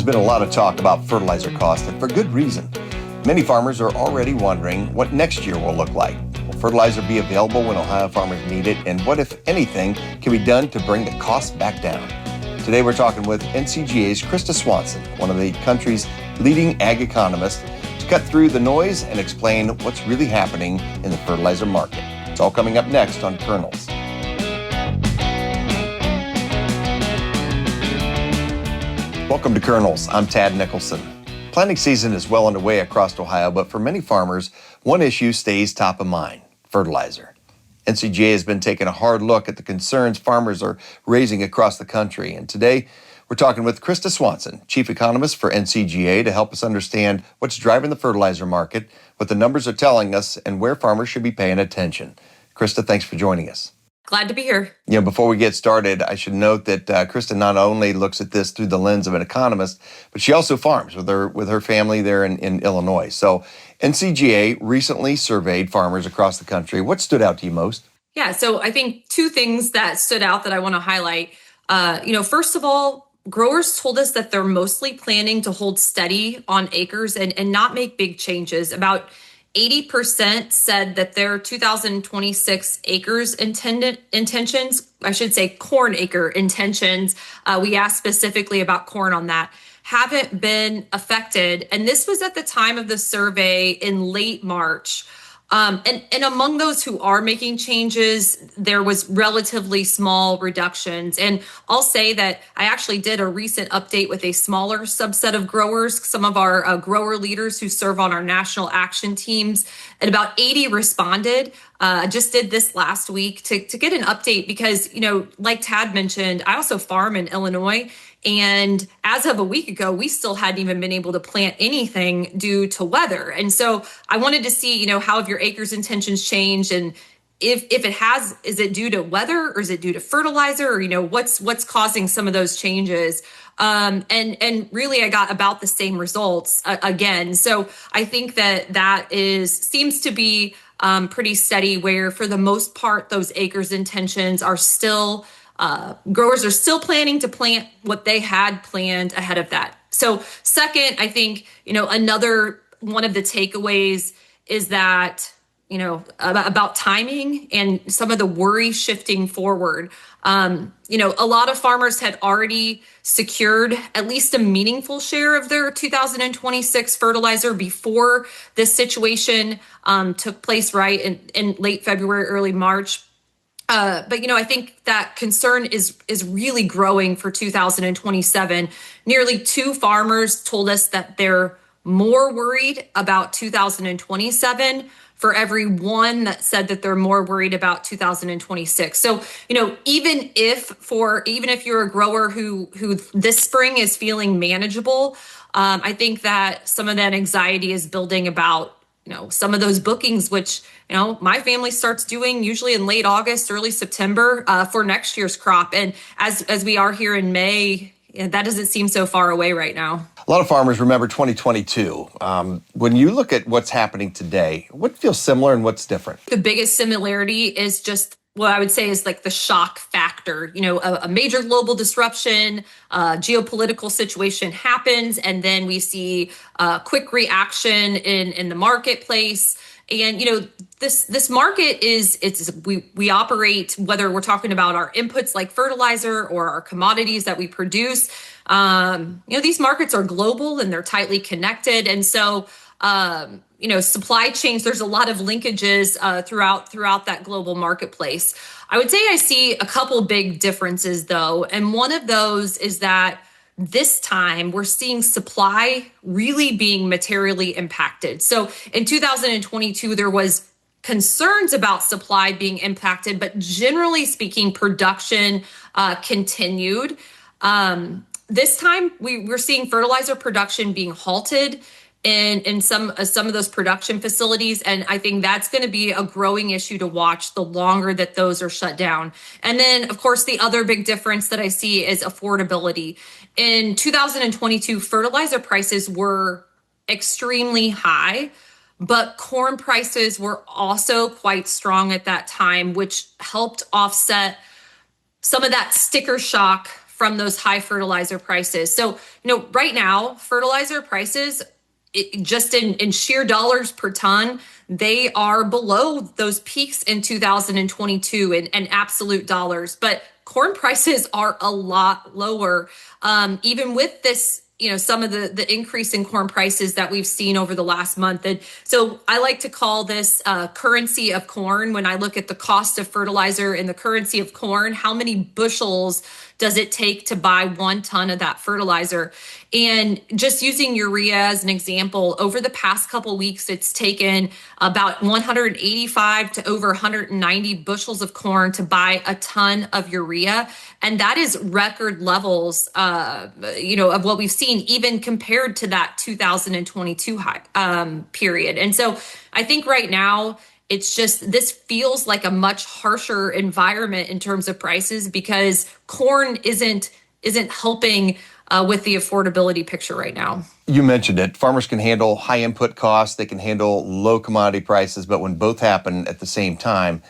been a lot of talk about fertilizer costs, and for good reason. Many farmers are already wondering what next year will look like. Will fertilizer be available when Ohio farmers need it? And what, if anything, can be done to bring the costs back down? Today we're talking with NCGA's Krista Swanson, one of the country's leading ag economists, to cut through the noise and explain what's really happening in the fertilizer market. It's all coming up next on Kernels. Welcome to Kernels. I'm Tad Nicholson. Planting season is well underway across Ohio, but for many farmers, one issue stays top of mind: fertilizer. NCGA has been taking a hard look at the concerns farmers are raising across the country, and today we're talking with Krista Swanson, Chief Economist for NCGA, to help us understand what's driving the fertilizer market, what the numbers are telling us, and where farmers should be paying attention. Krista, thanks for joining us. Glad to be here. Before we get started, I should note that Krista not only looks at this through the lens of an economist, but she also farms with her family there in Illinois. So NCGA recently surveyed farmers across the country. What stood out to you most? Yeah, so I think two things that stood out that I want to highlight. First of all, growers told us that they're mostly planning to hold steady on acres and not make big changes. About 80% said that their 2026 acres intentions, I should say corn acre intentions, we asked specifically about corn on that, haven't been affected. And this was at the time of the survey in late March. And among those who are making changes, there was relatively small reductions. And I'll say that I actually did a recent update with a smaller subset of growers, some of our grower leaders who serve on our national action teams, and about 80 responded. I just did this last week to get an update because, like Tad mentioned, I also farm in Illinois. And as of a week ago, we still hadn't even been able to plant anything due to weather. And so I wanted to see, how have your acres intentions changed? And if it has, is it due to weather or is it due to fertilizer? Or, what's causing some of those changes? And really I got about the same results again. So I think that seems to be pretty steady, where for the most part, those acres intentions are still growers are still planning to plant what they had planned ahead of that. So second, I think, another one of the takeaways is that, about timing and some of the worry shifting forward. A lot of farmers had already secured at least a meaningful share of their 2026 fertilizer before this situation took place, right, in late February, early March. But I think that concern is really growing for 2027. Nearly 2 farmers told us that they're more worried about 2027 for every 1 that said that they're more worried about 2026. So, even if you're a grower who this spring is feeling manageable, I think that some of that anxiety is building about some of those bookings, which, my family starts doing usually in late August, early September for next year's crop. And as we are here in May, that doesn't seem so far away right now. A lot of farmers remember 2022. When you look at what's happening today, what feels similar and what's different? The biggest similarity is just what I would say is like the shock factor. A major global disruption, geopolitical situation happens, and then we see quick reaction in the marketplace. And this market we operate, whether we're talking about our inputs like fertilizer or our commodities that we produce. These markets are global and they're tightly connected, and so supply chains, there's a lot of linkages throughout that global marketplace. I would say I see a couple big differences though. And one of those is that this time we're seeing supply really being materially impacted. So in 2022, there was concerns about supply being impacted, but generally speaking, production continued. This time we're seeing fertilizer production being halted in some of those production facilities. And I think that's going to be a growing issue to watch the longer that those are shut down. And then, of course, the other big difference that I see is affordability. In 2022, fertilizer prices were extremely high, but corn prices were also quite strong at that time, which helped offset some of that sticker shock from those high fertilizer prices. So, right now, fertilizer prices, just in sheer dollars per ton, they are below those peaks in 2022 in absolute dollars. But corn prices are a lot lower, even with this, some of the increase in corn prices that we've seen over the last month. And so I like to call this currency of corn. When I look at the cost of fertilizer and the currency of corn, how many bushels does it take to buy 1 ton of that fertilizer? And just using urea as an example, over the past couple of weeks, it's taken about 185 to over 190 bushels of corn to buy a ton of urea. And that is record levels, of what we've seen, even compared to that 2022 period. And so I think right now, it's just, this feels like a much harsher environment in terms of prices because corn isn't helping with the affordability picture right now. You mentioned it. Farmers can handle high input costs. They can handle low commodity prices. But when both happen at the same time,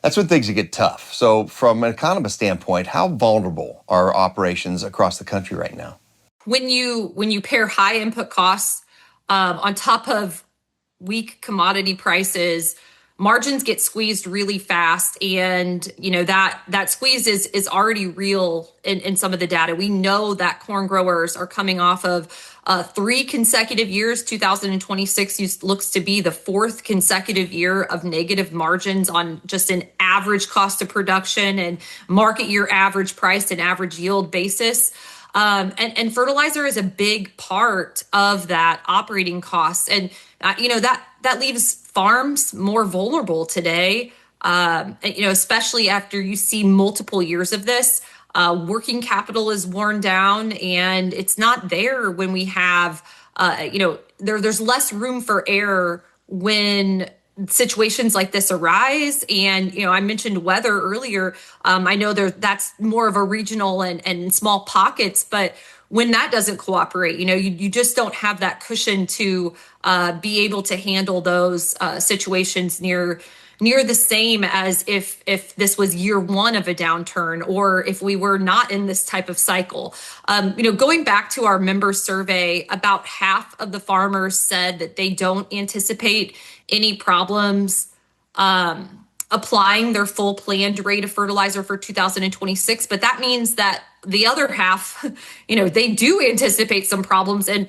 that's when things get tough. So from an economist standpoint, how vulnerable are operations across the country right now? When you pair high input costs on top of weak commodity prices, margins get squeezed really fast. And, that squeeze is already real in some of the data. We know that corn growers are coming off of 3 consecutive years. 2026 looks to be the 4th consecutive year of negative margins on just an average cost of production and market year average price and average yield basis. And fertilizer is a big part of that operating cost. And, that leaves farms more vulnerable today, especially after you see multiple years of this. Working capital is worn down and it's not there when we have, there's less room for error when situations like this arise. And, I mentioned weather earlier. I know that's more of a regional and small pockets, but when that doesn't cooperate, you just don't have that cushion to be able to handle those situations near the same as if this was year 1 of a downturn or if we were not in this type of cycle. Going back to our member survey, about half of the farmers said that they don't anticipate any problems applying their full planned rate of fertilizer for 2026. But that means that the other half, they do anticipate some problems. And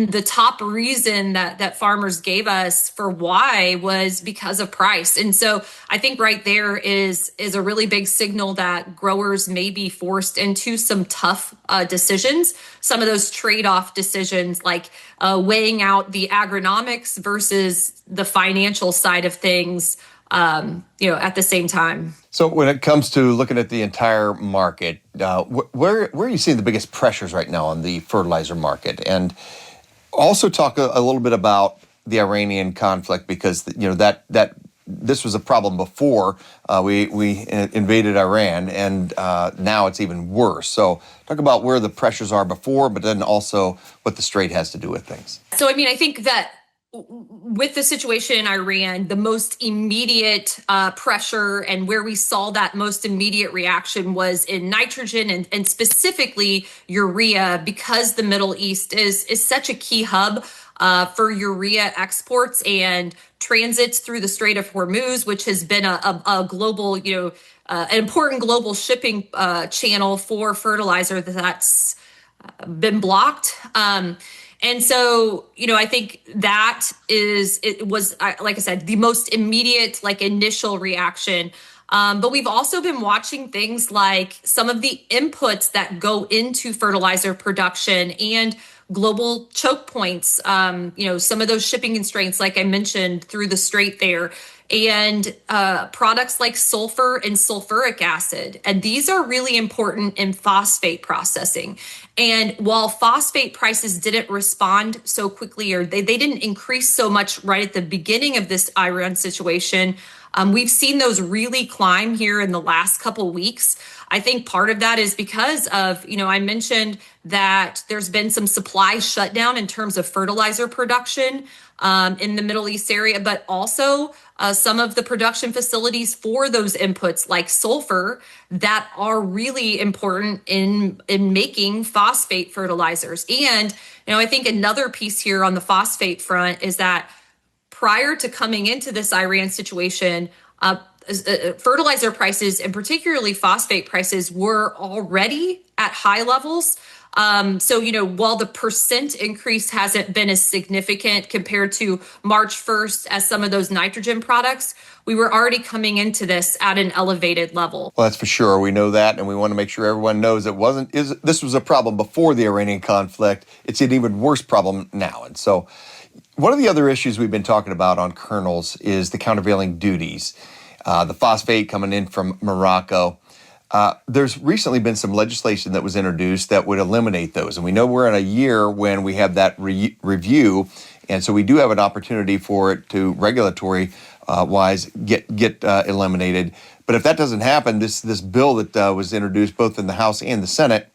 the top reason that farmers gave us for why was because of price. And so I think right there is a really big signal that growers may be forced into some tough decisions. Some of those trade-off decisions like weighing out the agronomics versus the financial side of things, at the same time. So when it comes to looking at the entire market, where are you seeing the biggest pressures right now on the fertilizer market? And also talk a little bit about the Iranian conflict because that this was a problem before we invaded Iran, and now it's even worse. So talk about where the pressures are before, but then also what the strait has to do with things. So I think that with the situation in Iran, the most immediate pressure and where we saw that most immediate reaction was in nitrogen and specifically urea, because the Middle East is such a key hub for urea exports and transits through the Strait of Hormuz, which has been a global, an important global shipping channel for fertilizer that's been blocked. And so, I think that was, like I said, the most immediate, initial reaction. But we've also been watching things like some of the inputs that go into fertilizer production and global choke points, some of those shipping constraints, like I mentioned, through the strait there, and products like sulfur and sulfuric acid. And these are really important in phosphate processing. And while phosphate prices didn't respond so quickly, or they didn't increase so much right at the beginning of this Iran situation, We've seen those really climb here in the last couple weeks. I think part of that is because of, I mentioned that there's been some supply shutdown in terms of fertilizer production in the Middle East area, but also some of the production facilities for those inputs like sulfur that are really important in making phosphate fertilizers. And, I think another piece here on the phosphate front is that prior to coming into this Iran situation, fertilizer prices and particularly phosphate prices were already at high levels. So, while the percent increase hasn't been as significant compared to March 1st as some of those nitrogen products, we were already coming into this at an elevated level. Well, that's for sure. We know that, and we want to make sure everyone knows this was a problem before the Iranian conflict. It's an even worse problem now. And so one of the other issues we've been talking about on Kernels is the countervailing duties, the phosphate coming in from Morocco. There's recently been some legislation that was introduced that would eliminate those. And we know we're in a year when we have that review. And so we do have an opportunity for it to regulatory wise get eliminated. But if that doesn't happen, this bill that was introduced both in the House and the Senate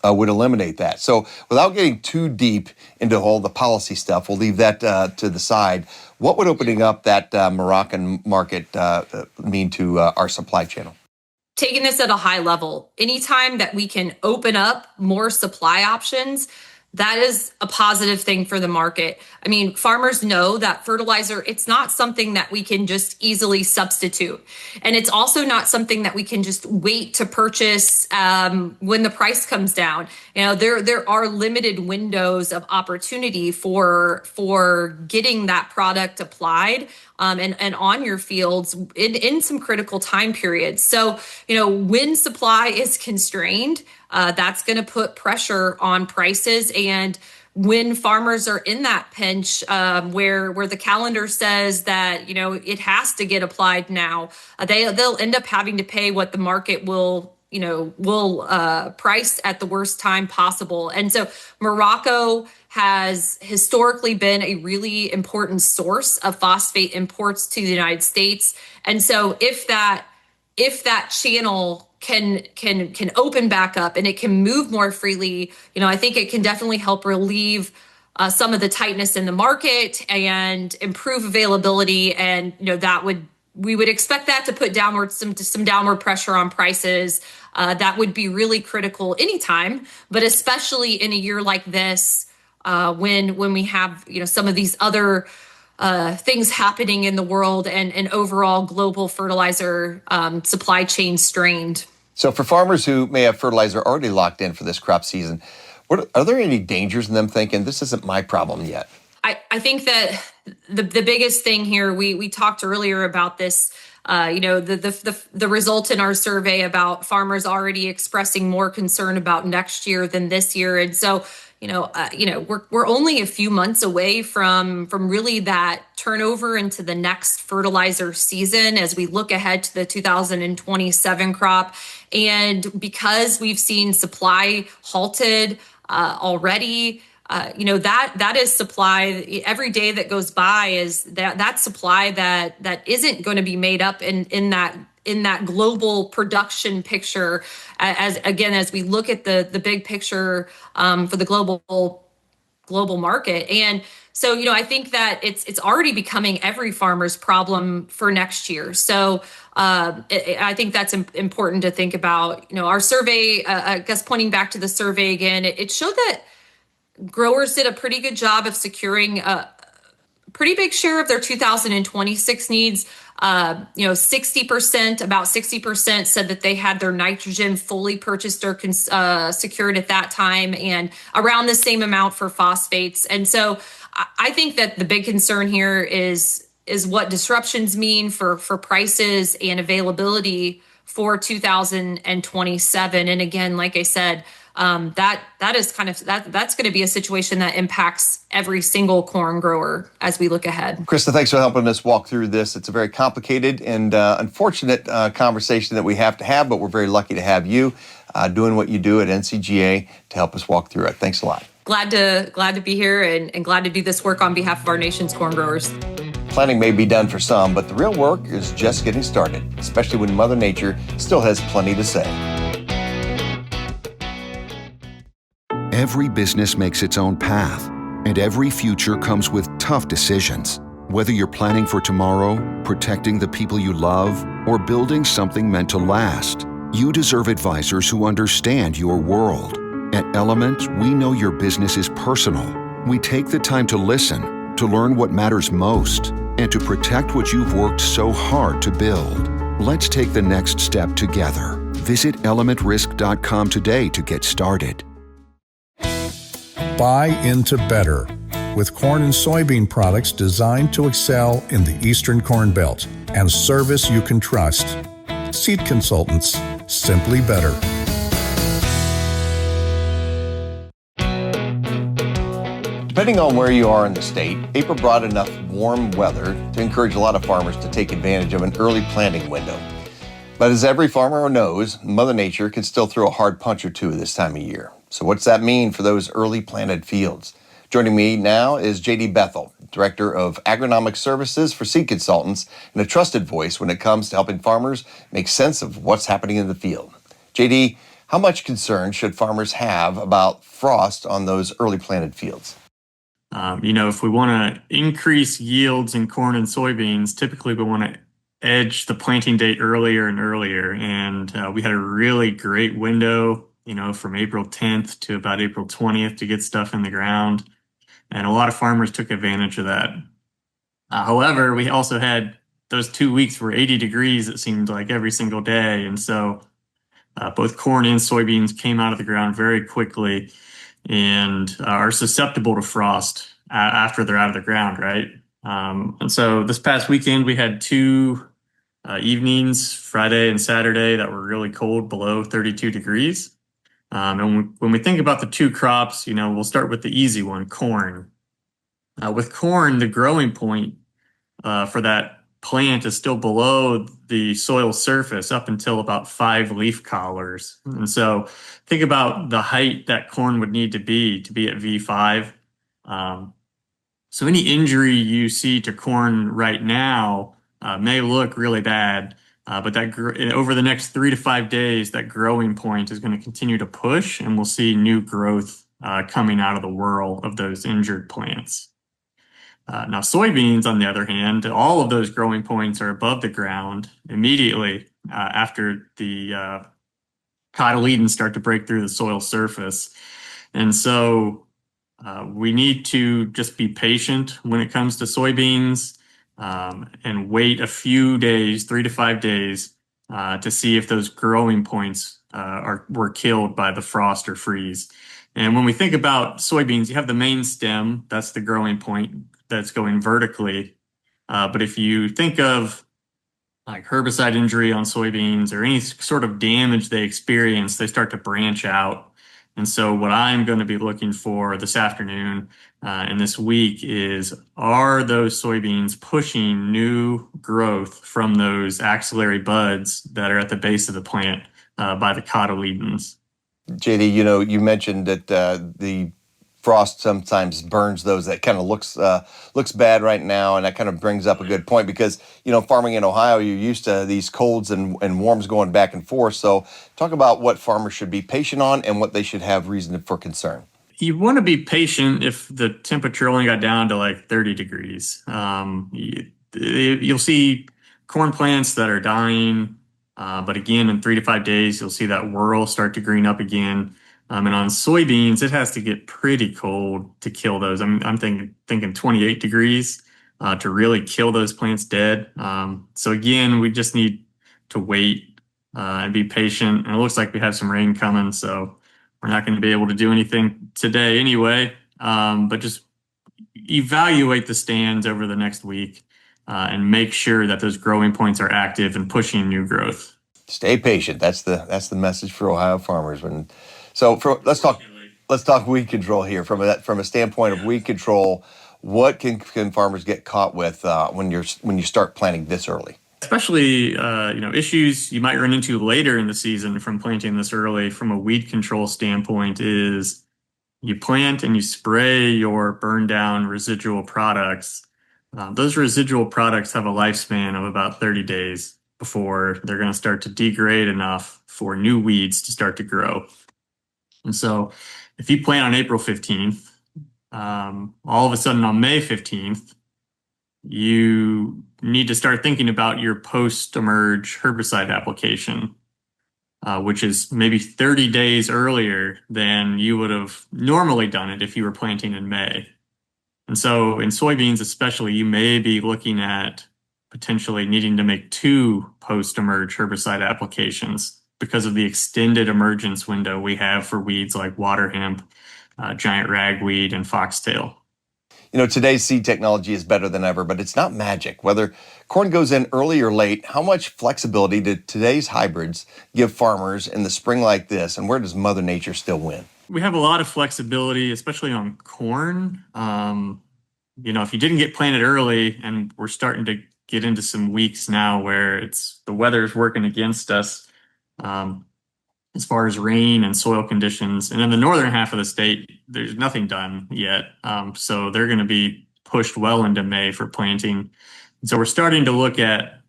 would eliminate that. So without getting too deep into all the policy stuff, we'll leave that to the side. What would opening up that Moroccan market mean to our supply channel? Taking this at a high level, anytime that we can open up more supply options, that is a positive thing for the market. I mean, farmers know that fertilizer, it's not something that we can just easily substitute. And it's also not something that we can just wait to purchase when the price comes down. There are limited windows of opportunity for getting that product applied and on your fields in some critical time periods. So, when supply is constrained, that's going to put pressure on prices. And when farmers are in that pinch where the calendar says that, it has to get applied now, they'll end up having to pay what the market will price at the worst time possible. And so Morocco has historically been a really important source of phosphate imports to the United States. And so if that channel can open back up and it can move more freely, I think it can definitely help relieve some of the tightness in the market and improve availability. And we would expect that to put some downward pressure on prices. That would be really critical anytime, but especially in a year like this, when we have some of these other things happening in the world and overall global fertilizer supply chain strained. So for farmers who may have fertilizer already locked in for this crop season, are there any dangers in them thinking this isn't my problem yet? I think that the biggest thing here, we talked earlier about this, the result in our survey about farmers already expressing more concern about next year than this year. And so, we're only a few months away from really that turnover into the next fertilizer season as we look ahead to the 2027 crop. And because we've seen supply halted already, that is supply. Every day that goes by is that supply that isn't going to be made up in that global production picture. As we look at the big picture for the global market. And so, I think that it's already becoming every farmer's problem for next year. So I think that's important to think about. Our survey, I guess pointing back to the survey again, it showed that growers did a pretty good job of securing a pretty big share of their 2026 needs. 60%, about 60% said that they had their nitrogen fully purchased or secured at that time, and around the same amount for phosphates. And so I think that the big concern here is what disruptions mean for prices and availability for 2027. And again, like I said, that's going to be a situation that impacts every single corn grower as we look ahead. Krista, thanks for helping us walk through this. It's a very complicated and unfortunate conversation that we have to have, but we're very lucky to have you doing what you do at NCGA to help us walk through it. Thanks a lot. Glad to be here and glad to do this work on behalf of our nation's corn growers. Planting may be done for some, but the real work is just getting started, especially when Mother Nature still has plenty to say. Every business makes its own path, and every future comes with tough decisions. Whether you're planning for tomorrow, protecting the people you love, or building something meant to last, you deserve advisors who understand your world. At Element, we know your business is personal. We take the time to listen, to learn what matters most, and to protect what you've worked so hard to build. Let's take the next step together. Visit elementrisk.com today to get started. Buy into better with corn and soybean products designed to excel in the Eastern Corn Belt and service you can trust. Seed Consultants, simply better. Depending on where you are in the state, April brought enough warm weather to encourage a lot of farmers to take advantage of an early planting window. But as every farmer knows, Mother Nature can still throw a hard punch or two this time of year. So what's that mean for those early planted fields? Joining me now is J.D. Bethel, Director of Agronomic Services for Seed Consultants, and a trusted voice when it comes to helping farmers make sense of what's happening in the field. J.D., how much concern should farmers have about frost on those early planted fields? If we want to increase yields in corn and soybeans, typically we want to edge the planting date earlier and earlier. And we had a really great window, from April 10th to about April 20th to get stuff in the ground. And a lot of farmers took advantage of that. However, we also had those 2 weeks were 80 degrees, it seemed like every single day. And so both corn and soybeans came out of the ground very quickly and are susceptible to frost after they're out of the ground, right? And so this past weekend, we had two evenings, Friday and Saturday, that were really cold, below 32 degrees. And when we think about the two crops, we'll start with the easy one, corn. With corn, the growing point for that plant is still below the soil surface up until about 5 leaf collars. And so think about the height that corn would need to be at V5. So any injury you see to corn right now may look really bad, but over the next 3 to 5 days, that growing point is going to continue to push, and we'll see new growth coming out of the whirl of those injured plants. Now, soybeans, on the other hand, all of those growing points are above the ground immediately after the cotyledons start to break through the soil surface. And so we need to just be patient when it comes to soybeans and wait a few days, 3 to 5 days, to see if those growing points were killed by the frost or freeze. And when we think about soybeans, you have the main stem, that's the growing point that's going vertically. But if you think of like herbicide injury on soybeans or any sort of damage they experience, they start to branch out. And so what I'm going to be looking for this afternoon and this week is, are those soybeans pushing new growth from those axillary buds that are at the base of the plant by the cotyledons? JD, you mentioned that the frost sometimes burns those. That kind of looks bad right now, and that kind of brings up a good point because, farming in Ohio, you're used to these colds and warms going back and forth. So talk about what farmers should be patient on and what they should have reason for concern. You want to be patient if the temperature only got down to like 30 degrees. You'll see corn plants that are dying, but again, in 3 to 5 days, you'll see that whirl start to green up again. And on soybeans, it has to get pretty cold to kill those. I'm thinking 28 degrees to really kill those plants dead. So again, we just need to wait and be patient. And it looks like we have some rain coming, so we're not going to be able to do anything today anyway. But just evaluate the stands over the next week and make sure that those growing points are active and pushing new growth. Stay patient. That's the message for Ohio farmers. Let's talk weed control here from a standpoint of weed control. What can farmers get caught with when you start planting this early? Especially issues you might run into later in the season from planting this early from a weed control standpoint is you plant and you spray your burn down residual products, Those residual products have a lifespan of about 30 days before they're going to start to degrade enough for new weeds to start to grow. And so if you plant on April 15th, all of a sudden on May 15th, you need to start thinking about your post-emerge herbicide application, which is maybe 30 days earlier than you would have normally done it if you were planting in May. And so in soybeans especially, you may be looking at potentially needing to make 2 post-emerge herbicide applications because of the extended emergence window we have for weeds like water hemp, giant ragweed, and foxtail. Today's seed technology is better than ever, but it's not magic. Whether corn goes in early or late, how much flexibility do today's hybrids give farmers in the spring like this, and where does Mother Nature still win? We have a lot of flexibility, especially on corn. If you didn't get planted early, and we're starting to get into some weeks now where the weather's working against us as far as rain and soil conditions. And in the northern half of the state, there's nothing done yet. So they're going to be pushed well into May for planting. And so we're starting to look at,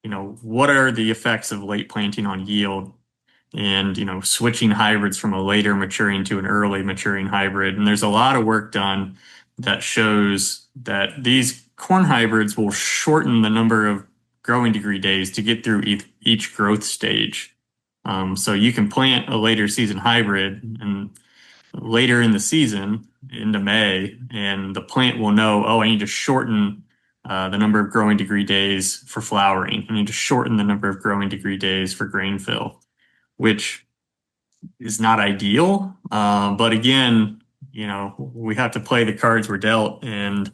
what are the effects of late planting on yield and, switching hybrids from a later maturing to an early maturing hybrid. And there's a lot of work done that shows that these corn hybrids will shorten the number of growing degree days to get through each growth stage. So you can plant a later season hybrid and later in the season into May, and the plant will know, I need to shorten the number of growing degree days for flowering. I need to shorten the number of growing degree days for grain fill, which is not ideal. But again, we have to play the cards we're dealt, and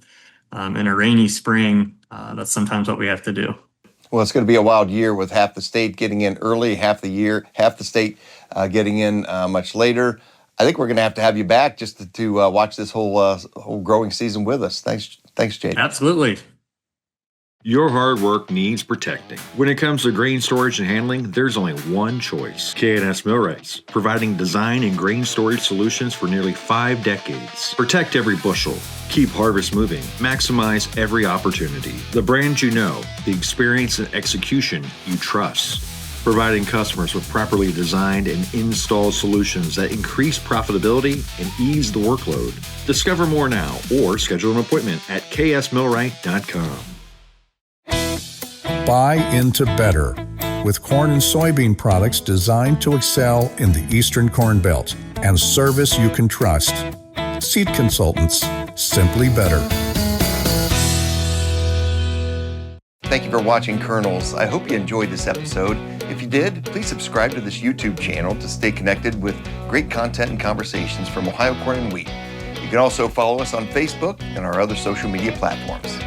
in a rainy spring, that's sometimes what we have to do. Well, it's going to be a wild year with half the state getting in early, half the state getting in much later. I think we're going to have you back just to watch this whole growing season with us. Thanks, Jade. Absolutely. Your hard work needs protecting. When it comes to grain storage and handling, there's only one choice. K&S Millwrights, providing design and grain storage solutions for nearly 5 decades. Protect every bushel. Keep harvest moving. Maximize every opportunity. The brand you know, the experience and execution you trust. Providing customers with properly designed and installed solutions that increase profitability and ease the workload. Discover more now or schedule an appointment at ksmillwright.com. Buy into better with corn and soybean products designed to excel in the Eastern Corn Belt and service you can trust. Seed Consultants, simply better. Thank you for watching Kernels. I hope you enjoyed this episode. If you did, please subscribe to this YouTube channel to stay connected with great content and conversations from Ohio Corn and Wheat. You can also follow us on Facebook and our other social media platforms.